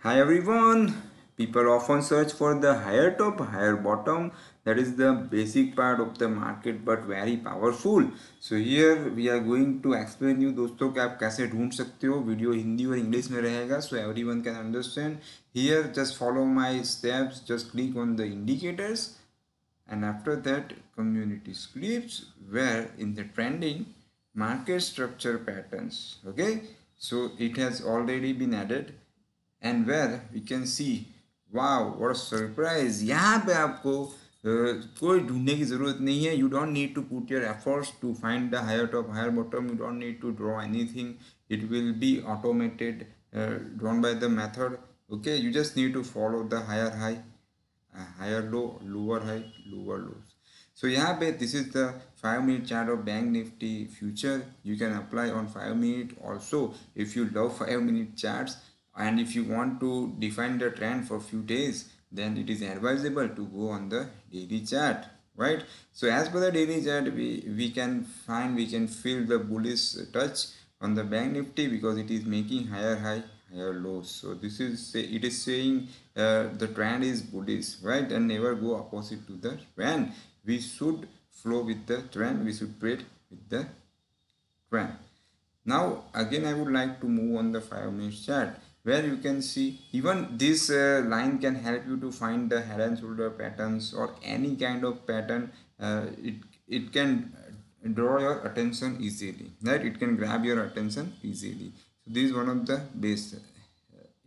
Hi everyone. People often search for the higher top, higher bottom. That is the basic part of the market, but very powerful. So here we are going to explain you दोस्तों कि आप कैसे ढूंढ सकते हो. Video Hindi और English में रहेगा, so everyone can understand. Here just follow my steps. Just click on the indicators, and after that community scripts where in the trending market structure patterns. Okay, so it has already been added. And where we can see wow what a surprise. यहाँ पे आपको कोई ढूंढने की ज़रूरत नहीं है. You don't need to put your efforts to find the higher top higher bottom. You don't need to draw anything. It will be automated drawn by the method. Okay, you just need to follow the higher high, higher low, lower high, lower lows. So यहाँ पे this is the 5-minute chart of Bank Nifty future. You can apply on 5 minute also if you love 5-minute charts. And if you want to define the trend for few days, then it is advisable to go on the daily chart, right? So as per the daily chart, we can feel the bullish touch on the Bank Nifty because it is making higher high, higher lows. So this is it is saying the trend is bullish, right? And never go opposite to the trend. We should flow with the trend. We should trade with the trend. Now again I would like to move on the 5-minute chart where you can see even this line can help you to find the head and shoulder patterns or any kind of pattern. It can draw your attention easily, right? It can grab your attention easily. So this is one of the base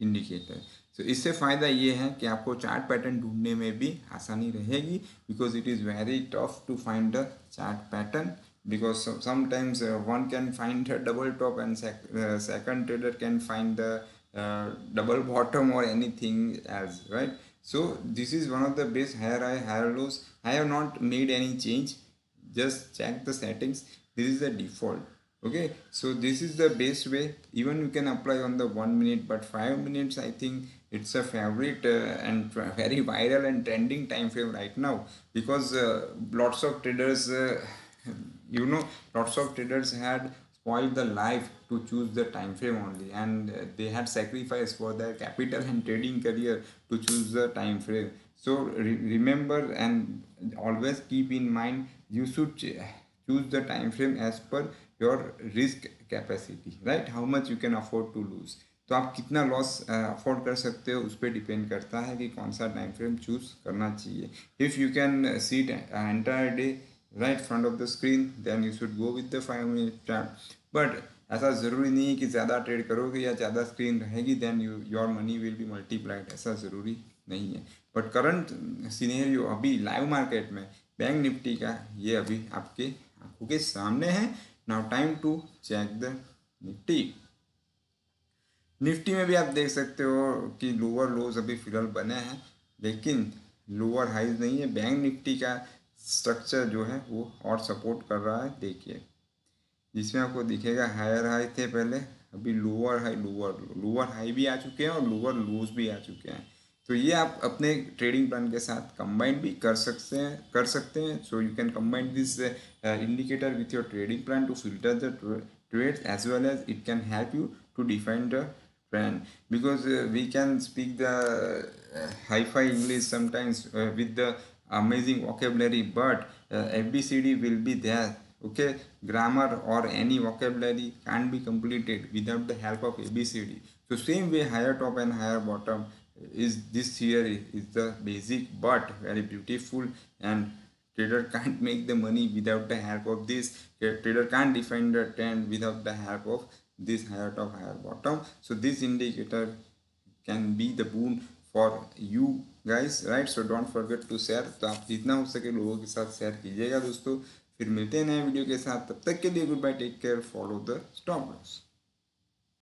indicator. So इससे फ़ायदा ये है कि आपको chart pattern ढूंढने में भी आसानी रहेगी because it is very tough to find the chart pattern because sometimes one can find a double top and second trader can find the double bottom or anything else, right? So this is one of the best higher high higher lows. I have not made any change, just check the settings. This is the default. Okay, so this is the best way. Even you can apply on the 1 minute, but 5 minutes I think it's a favorite and very viral and trending time frame right now because lots of traders lots of traders had spoiled the life to choose the time frame only, and they had sacrificed for their capital and trading career to choose the time frame. So remember and always keep in mind, you should choose the time frame as per your risk capacity, right? How much you can afford to lose. तो आप कितना loss afford कर सकते हो उस पर depend करता है कि कौन सा टाइम फ्रेम चूज करना चाहिए. If you can seat entire day right front of the screen, then you should go with the 5-minute chart. But ऐसा ज़रूरी नहीं है कि ज़्यादा ट्रेड करोगे या ज़्यादा स्क्रीन रहेगी then your money will be multiplied. ऐसा ज़रूरी नहीं है. बट करंट सिनेरियो अभी लाइव मार्केट में बैंक निफ्टी का ये अभी आपके आंखों के सामने है. Now time to check the Nifty. Nifty में भी आप देख सकते हो कि लोअर लोज अभी फिलहाल बने हैं लेकिन लोअर हाइज नहीं है. बैंक निफ्टी का स्ट्रक्चर जो है वो और सपोर्ट कर रहा है. देखिए जिसमें आपको दिखेगा हायर हाई थे पहले, अभी लोअर हाई लोअर हाई भी आ चुके हैं और लोअर लोज भी आ चुके हैं. तो ये आप अपने ट्रेडिंग प्लान के साथ कंबाइन भी कर सकते हैं. So you can combine this indicator with your trading plan to filter the trades as well as it can help you to define the trend because we can speak the hi-fi English sometimes with the amazing vocabulary, but ABCD will be there. Okay, grammar or any vocabulary can't be completed without the help of ABCD. So same way higher top and higher bottom is this theory is the basic but very beautiful, and trader can't make the money without the help of this. Trader can't define the trend without the help of this higher top higher bottom. So this indicator can be the boon for you guys, right? So don't forget to share. तो आप जितना हो सके लोगों के साथ share कीजिएगा दोस्तों. फिर मिलते हैं नए वीडियो के साथ. तब तक के लिए goodbye, take care, follow the stop loss.